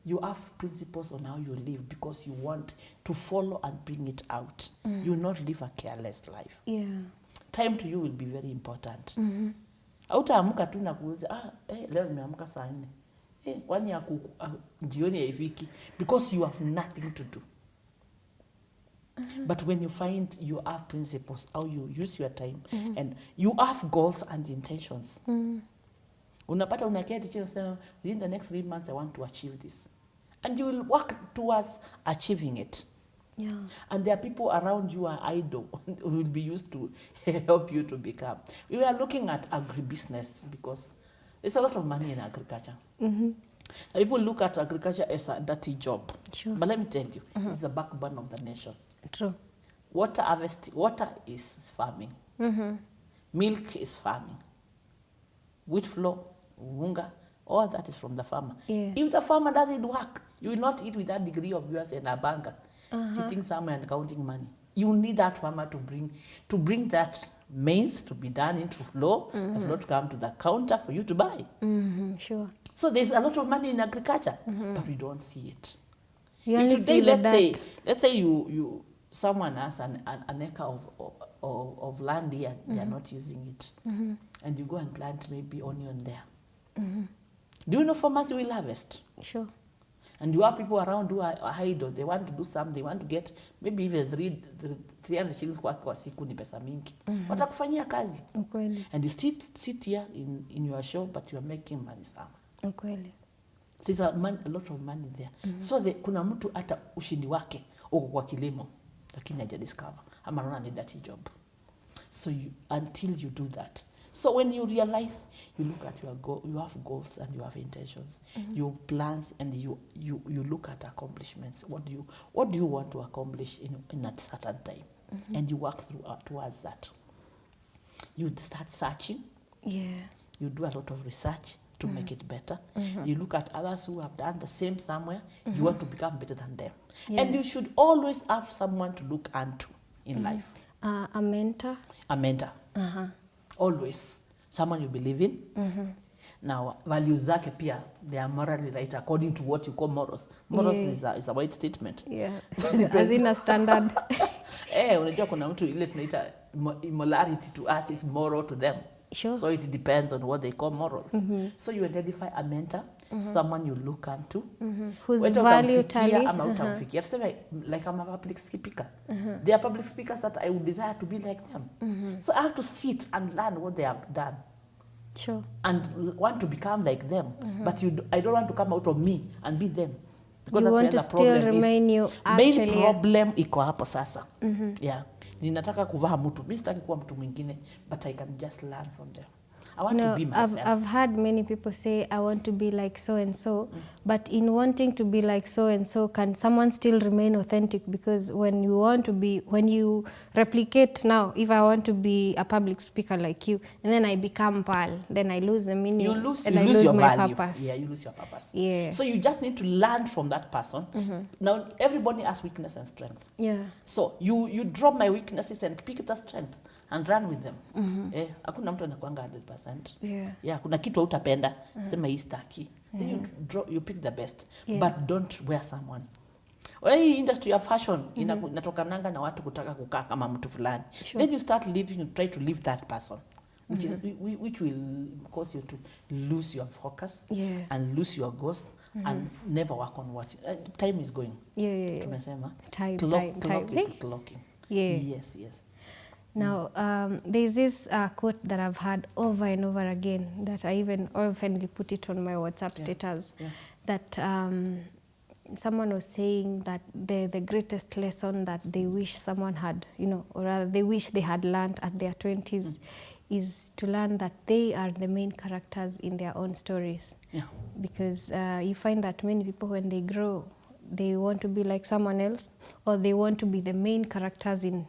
you have principles on how you live, because you want to follow and bring it out. You will not live a careless life. Yeah. Time to you will be very important. Hautaamka tu na kuuliza leo nimeamka saa 4. Kwani ya jioni haifiki, because you have nothing to do. But when you find you have principles, how you use your time, and you have goals and intentions. Unapata unaketi chini unasema within the next 3 months I want to achieve this. And you will work towards achieving it. Yeah. And there are people around you are idle who will be used to help you to become. We are looking at agribusiness because there's a lot of money in agriculture. People look at agriculture as a dirty job. Sure. But let me tell you, it's the backbone of the nation. True. Water is farming. Milk is farming. Wheat flour, unga, all that is from the farmer. Yeah. If the farmer doesn't work, you will not eat with that degree of yours in a banker, sitting somewhere and counting money. You need that farmer to bring that maize to be done into flour, the flour to come to the counter for you to buy. Sure. So there's a lot of money in agriculture, but we don't see it. You If only today, see the dirt. let's say you someone has an acre of land here, they are not using it, and you go and plant maybe onion there. Do you know farmers will harvest? Sure. And you have people around who are idle. They want to do something. They want to get maybe even 300 shillings kwa siku ni pesa mingi. Watakufanyia kazi. Ukweli. And you still sit here in your shop, but you are making money some. Ukweli. There's a lot of money there. So kuna mtu hata ushindi wake uko kwa kilimo, lakini haja discover ama anaona ni dirty job. So until you do that. So when you realize, you look at your goal, you have goals and you have intentions, you plans, and you look at accomplishments. What do you want to accomplish in a certain time, and you work towards that. You start searching. Yeah. You do a lot of research to make it better. You look at others who have done the same somewhere. You want to become better than them, and you should always have someone to look unto in life. A mentor. A mentor. Always someone you believe in. Now values zake pia, they are morally right according to what you call morals. Morals is a wide statement. Yeah. As in a standard. Unajua kuna mtu ile tunaita immorality to us is moral to them. Sure. So it depends on what they call morals. So you identify a mentor, someone you look unto, whose value tally. Ama utamfikia. Like I'm a public speaker. There are public speakers that I would desire to be like them. So I have to sit and learn what they have done. Sure. And want to become like them. But I don't want to come out of me and be them. Because You want to still remain you actually. Main problem iko hapo sasa. Yeah. Ninataka kuvaa mtu. Mimi sitaki kuwa mtu mwingine, but I can just learn from them. I want to be myself. I've heard many people say, I want to be like so and so, but in wanting to be like so and so, can someone still remain authentic? Because when you replicate now, if I want to be a public speaker like you, and then I become Pearl, then I lose the meaning, you lose your my value. Purpose. Yeah, you lose your purpose. Yeah. So you just need to learn from that person. Now everybody has weakness and strength. Yeah. So you drop my weaknesses and pick the strength and run with them. Hakuna mtu anakuanga 100%. Yeah, kuna kitu hautapenda, sema hii staki. Then you pick the best, but don't wear someone. Hii industry ya fashion inatokananga na watu kutaka kukaa kama mtu fulani. Then you start living, you try to live that person, which will cause you to lose your focus and lose your goals and never work on what time is going. Tumesema Time is clocking. Yes. Now, there's this quote that I've heard over and over again that I even oftenly put it on my WhatsApp status, that someone was saying that the greatest lesson that they wish someone had, or rather they wish they had learned at their 20s is to learn that they are the main characters in their own stories. Yeah. Because you find that many people, when they grow, they want to be like someone else, or they want to be the main characters in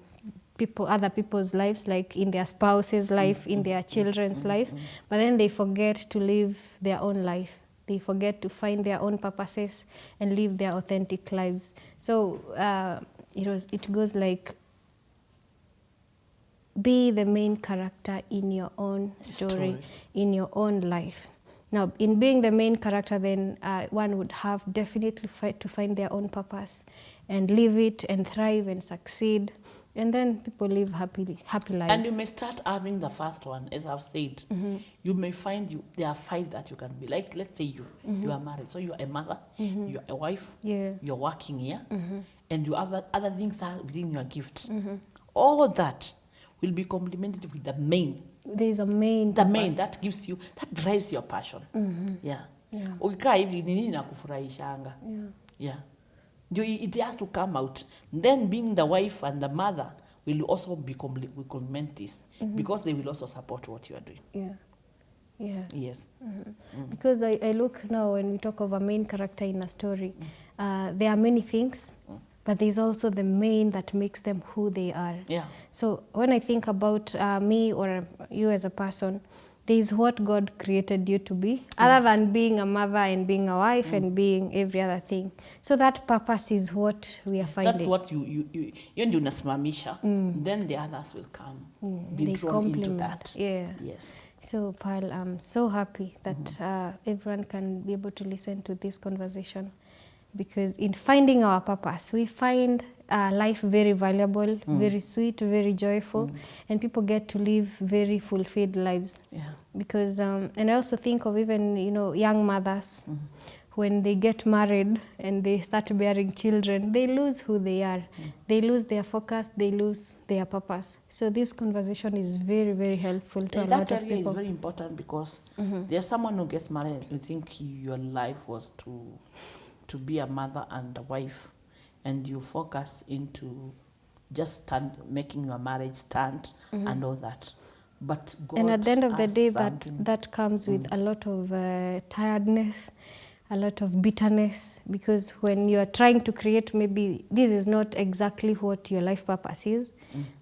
other people's lives, like in their spouse's life, in their children's life, but then they forget to live their own life. They forget to find their own purposes and live their authentic lives. So it goes like, be the main character in your own story, in your own life. Now, in being the main character, then one would have definitely to find their own purpose and live it and thrive and succeed And then people live happy lives. And you may start having the first one, as I've said. You may find there are 5 that you can be. Like, let's say you are married. So you are a mother, you are a wife, you're working here, and you have other things that are within your gift. All that will be complemented with the main. There's a main The main that gives you, that drives your passion. Ukikaa hivi ni nini nakufurahishanga? It has to come out. Then being the wife and the mother will also will complement this, because they will also support what you are doing. Yes. Because I look now, when we talk of a main character in a story, there are many things, but there's also the main that makes them who they are. So when I think about me or you as a person, there is what God created you to be, other than being a mother and being a wife and being every other thing. So that purpose is what we are finding. That's what you ndio unasimamisha. Then the others will come, be they drawn complement. into that. Yes. So Pearl, I'm so happy that everyone can be able to listen to this conversation, because in finding our purpose, we find life very valuable, very sweet, very joyful, and people get to live very fulfilled lives. Because and I also think of even young mothers, when they get married and they start bearing children, they lose who they are. They lose their focus, they lose their purpose. So this conversation is very, very helpful to a lot of That area people. is very important, because there's someone who gets married, you think your life was to be a mother and a wife, and you focus into just making your marriage stand and all that. But God, and at the end of the day, something. that comes with a lot of tiredness, a lot of bitterness, because when you are trying to create, maybe this is not exactly what your life purpose is,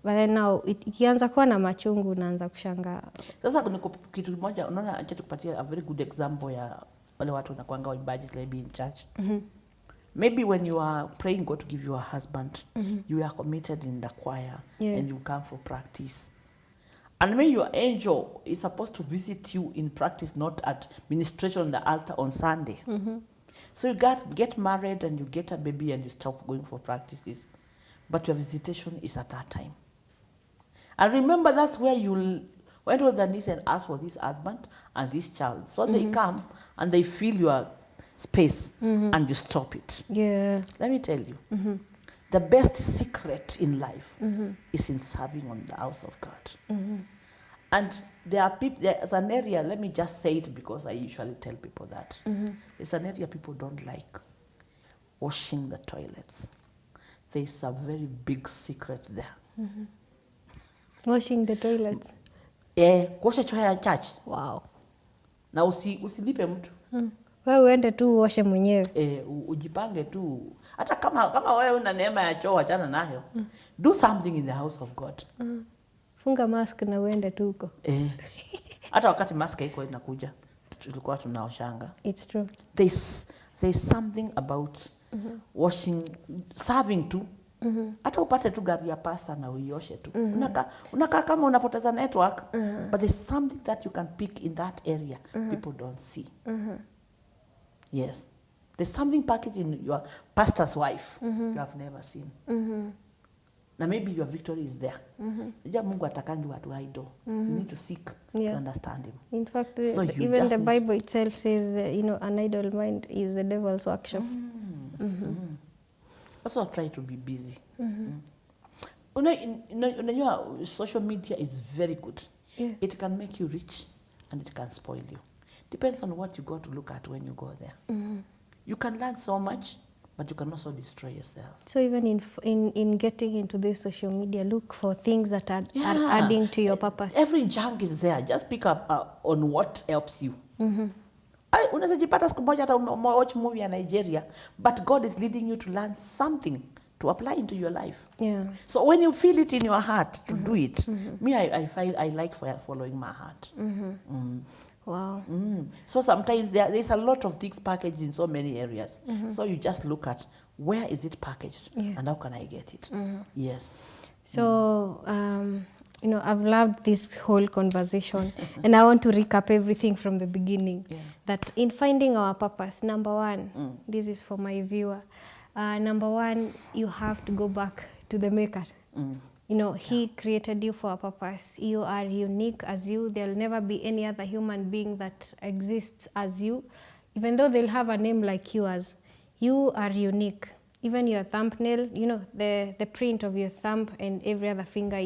but then now ikianza kuwa na machungu unaanza kushangaa. Sasa kuna kitu moja, unaona, acha tukupatie a very good example ya wale watu wanakuanga waimbaji maybe in church. Maybe when you are praying God to give you a husband, you are committed in the choir, and you come for practice. And when your angel is supposed to visit you in practice, not at ministration on the altar on Sunday. So you get married and you get a baby and you stop going for practices. But your visitation is at that time. And remember, that's where you went on the knees and asked for this husband and this child. So they come and they fill your space and you stop it. Let me tell you, the best secret in life is in serving on the house of God. And there are people, there's an area, let me just say it because I usually tell people that. It's an area people don't like, washing the toilets. There's a very big secret there. Washing the toilets. Kuosha choo ya church. Wow. Na usilipe mtu. Wewe uende tu uoshe mwenyewe. Ujipange tu. Hata kama wewe una neema ya choo, achana nayo. Do something in the house of God. Funga mask na uende tu huko. Hata wakati mask haiko inakuja, tulikuwa tunaoshanga. It's true. There's something about washing, serving tu. Hata upate tu gari ya pasta na uioshe tu. Unaka kama unapoteza network, but there's something that you can pick in that area people don't see. Yes. There's something packaged in your pastor's wife you have never seen. Na maybe your victory is there. Mungu atakangi watu idle. You need to seek to understand him. In fact, so even the Bible itself says, an idle mind is the devil's workshop. Also try to be busy. Unajua, social media is very good. It can make you rich and it can spoil you. Depends on what you go to look at when you go there. You can learn so much, but you can also destroy yourself. So even in getting into this social media, look for things that are adding to your purpose. Every junk is there. Just pick up on what helps you. Unaweza jipata siku moja hata watch movie ya Nigeria, but God is leading you to learn something to apply into your life. So when you feel it in your heart to do it, me, I like following my heart. Wow. So sometimes there's a lot of things packaged in so many areas. So you just look at where is it packaged and how can I get it? Yes. So, I've loved this whole conversation and I want to recap everything from the beginning. That in finding our purpose, number one, this is for my viewer. Number one, you have to go back to the maker. You know, he created you for a purpose. You are unique as you. There'll never be any other human being that exists as you, even though they'll have a name like yours. You are unique. Even your thumbnail, you know, the print of your thumb and every other finger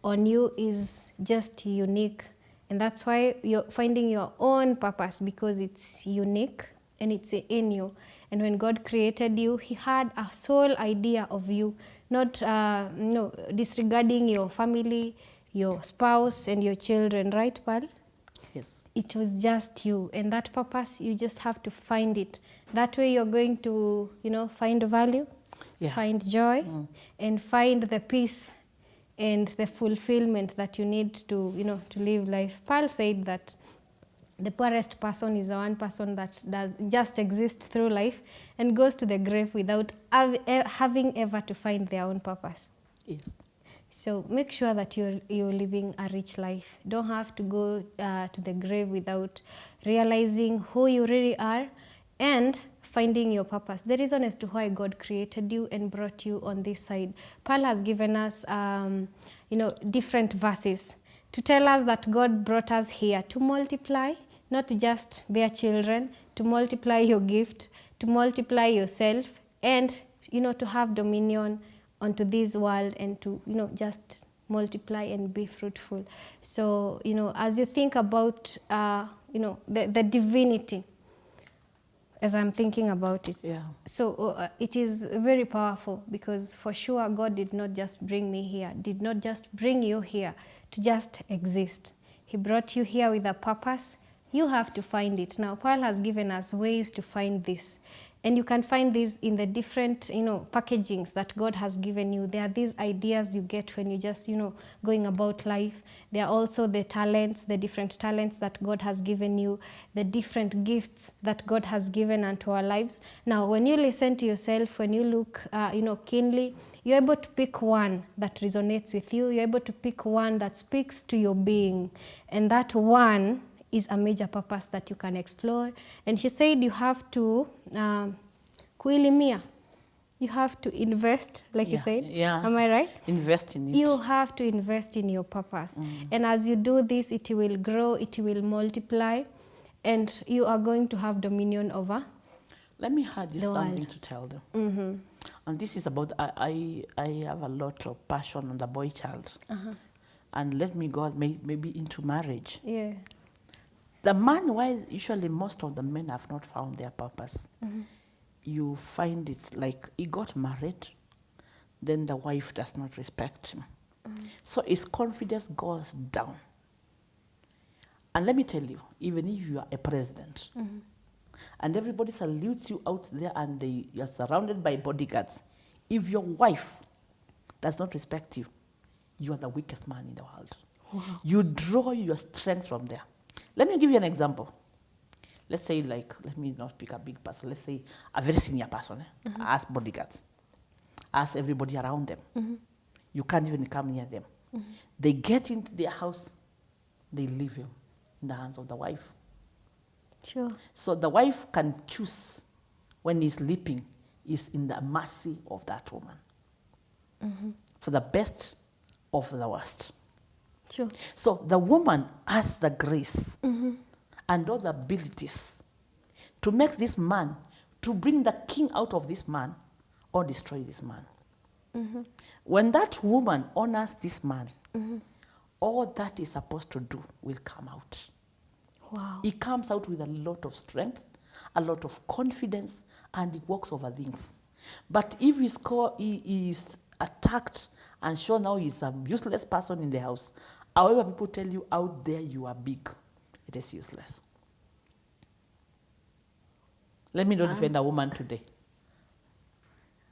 on you is just unique. And that's why you're finding your own purpose, because it's unique and it's in you. And when God created you, he had a sole idea of you, not disregarding your family, your spouse, and your children, right, Pearl? Yes. It was just you, and that purpose, you just have to find it. That way you're going to, find value, find joy, and find the peace and the fulfillment that you need to, to live life. Pearl said that the poorest person is the one person that does just exist through life and goes to the grave without having ever to find their own purpose. Yes. So make sure that you're living a rich life. Don't have to go to the grave without realizing who you really are and finding your purpose. The reason as to why God created you and brought you on this side. Paul has given us, different verses to tell us that God brought us here to multiply, not to just bear children, to multiply your gift, to multiply yourself, and, to have dominion onto this world and to, just multiply and be fruitful. So, as you think about, the divinity, as I'm thinking about it. Yeah. So it is very powerful, because for sure God did not just bring me here, did not just bring you here to just exist. He brought you here with a purpose. You have to find it. Now, Paul has given us ways to find this. And you can find these in the different, packagings that God has given you. There are these ideas you get when you just, going about life. There are also the talents, the different talents that God has given you, the different gifts that God has given unto our lives. Now, when you listen to yourself, when you look, keenly, you're able to pick one that resonates with you. You're able to pick one that speaks to your being. And that one is a major purpose that you can explore. And she said you have to kuilimia. You have to invest, like you said. Yeah. Am I right? Invest in it. You have to invest in your purpose. And as you do this, it will grow, it will multiply, and you are going to have dominion over. Let me add you The something world. to tell them. And this is about, I have a lot of passion on the boy child. And let me go maybe into marriage. Yeah. The man, why usually most of the men have not found their purpose, you find it's like he got married, then the wife does not respect him. So his confidence goes down. And let me tell you, even if you are a president, and everybody salutes you out there and you're surrounded by bodyguards, if your wife does not respect you, you are the weakest man in the world. Wow. You draw your strength from there. Let me give you an example. Let's say, let me not pick a big person. Let's say a very senior person, as bodyguards, as everybody around them. You can't even come near them. They get into their house, they leave him in the hands of the wife. Sure. So the wife can choose when he's sleeping, is in the mercy of that woman. For the best of the worst. Sure. So the woman has the grace and all the abilities to make this man, to bring the king out of this man or destroy this man. When that woman honors this man, all that he's supposed to do will come out. Wow. He comes out with a lot of strength, a lot of confidence, and he walks over things. But if he is attacked and shown now he's a useless person in the house, however people tell you out there you are big, it is useless. Let me not defend a woman today.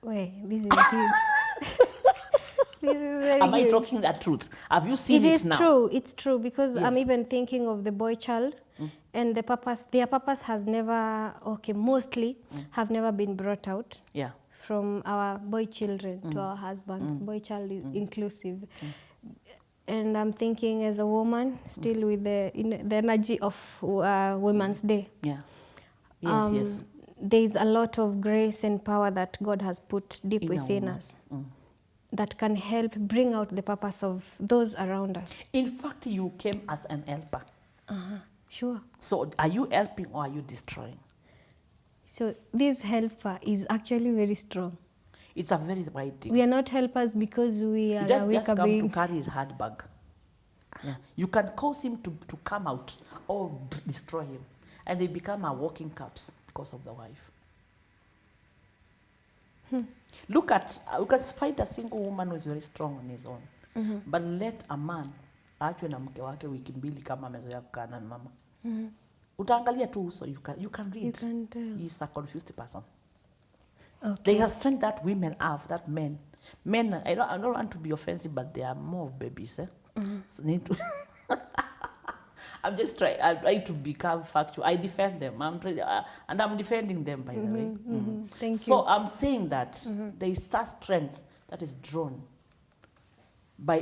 Wait, this is huge. This is very Am I huge. talking the truth? Have you seen it now? It is true. It's true, because I'm Yes. even thinking of the boy child, and their purpose has never, mostly have never been brought out. Yeah. From our boy children to our husbands. Boy child is inclusive. And I'm thinking, as a woman, still with the energy of Women's Day. Yeah. Yes, yes. There is a lot of grace and power that God has put deep In a within woman. us. that can help bring out the purpose of those around us. In fact, you came as an helper. Sure. So are you helping or are you destroying? So this helper is actually very strong. It's a very wide thing. We are not helpers because we are He a doesn't just weaker come being. to carry his handbag. Yeah. You can cause him to come out or destroy him. And they become a walking corpse because of the wife. Look at, you can find a single woman who is very strong on his own. But let a man achwe na mke wake wiki mbili kama amezoea kukaa na mama. Utaangalia tu uso, you can read. You can tell. He's a confused person. Okay. There is a strength that women have, that men. Men, I don't want to be offensive, but they are more babies. So need to. I'm just trying. I try to become factual. I defend them. And I'm defending them, by the way. Thank you. So I'm saying that there is that strength that is drawn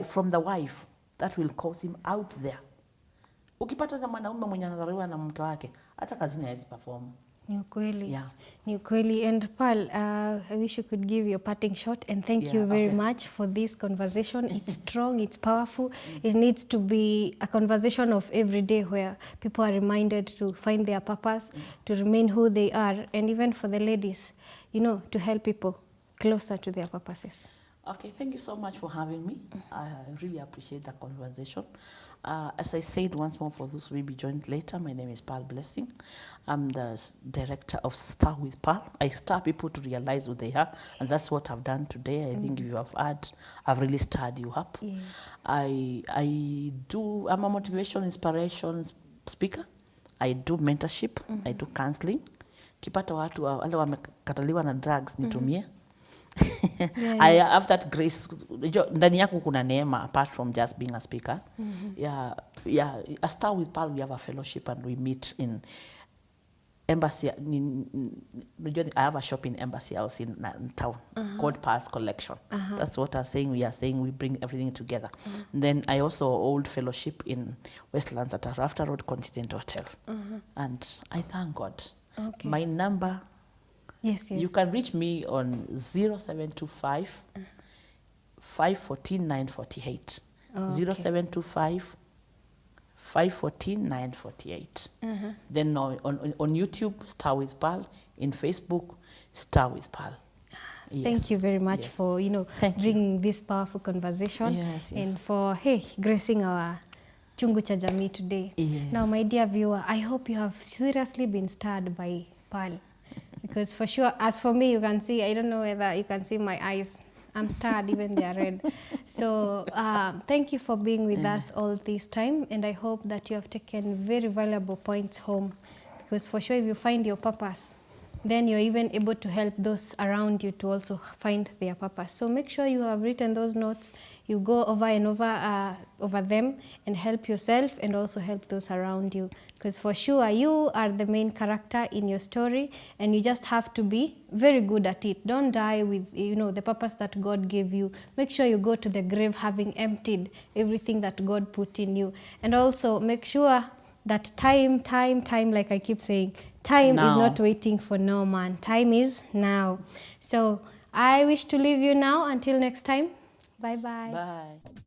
from the wife that will cause him out there. Ukipata na mwanaume mwenye anadharauliwa na mke wake, hata kazini hawezi perform. Ni ukweli. Yeah. Ni ukweli. And Pearl, I wish you could give your parting shot. And thank you very much for this conversation. It's strong, it's powerful. It needs to be a conversation of every day where people are reminded to find their purpose, to remain who they are, and even for the ladies, you know, to help people closer to their purposes. Okay, thank you so much for having me. I really appreciate the conversation. As I said once more, for those who will be joined later, my name is Pearl Blessing. I'm the director of Star with Pearl. I star people to realize who they are, and that's what I've done today. I think if you have heard, I've really stirred you up. Yes. I'm a motivation, inspiration speaker. I do mentorship, I do counseling. Kipata watu wale wamekataliwa na drugs nitumie. I have that grace. Ndani yako kuna neema apart from just being a speaker. A Star with Pearl, we have a fellowship and we meet in Embassy. I have a shop in Embassy House in town called Pearl's Collection. That's what I'm saying. We are saying we bring everything together. Then I also hold fellowship in Westlands at a Rafter Road Continental Hotel. And I thank God. Okay. My number. Yes. You can reach me on 0725 514 948. 0725 514 948. Then on YouTube, Star with Pearl. In Facebook, Star with Pearl. Yes. Thank you very much for, bringing this powerful conversation. Yes. And for, gracing our Chungu cha Jamii today. Yes. Now, my dear viewer, I hope you have seriously been stirred by Pearl. Because for sure, as for me, you can see, I don't know whether you can see my eyes. I'm stirred, even they are red. So thank you for being with us all this time. And I hope that you have taken very valuable points home. Because for sure, if you find your purpose, then you're even able to help those around you to also find their purpose. So make sure you have written those notes. You go over and over them and help yourself and also help those around you. Because for sure, you are the main character in your story and you just have to be very good at it. Don't die with, the purpose that God gave you. Make sure you go to the grave having emptied everything that God put in you. And also make sure that time, like I keep saying, time now. is not waiting for no man. Time is now. So I wish to leave you now. Until next time. Bye-bye. Bye.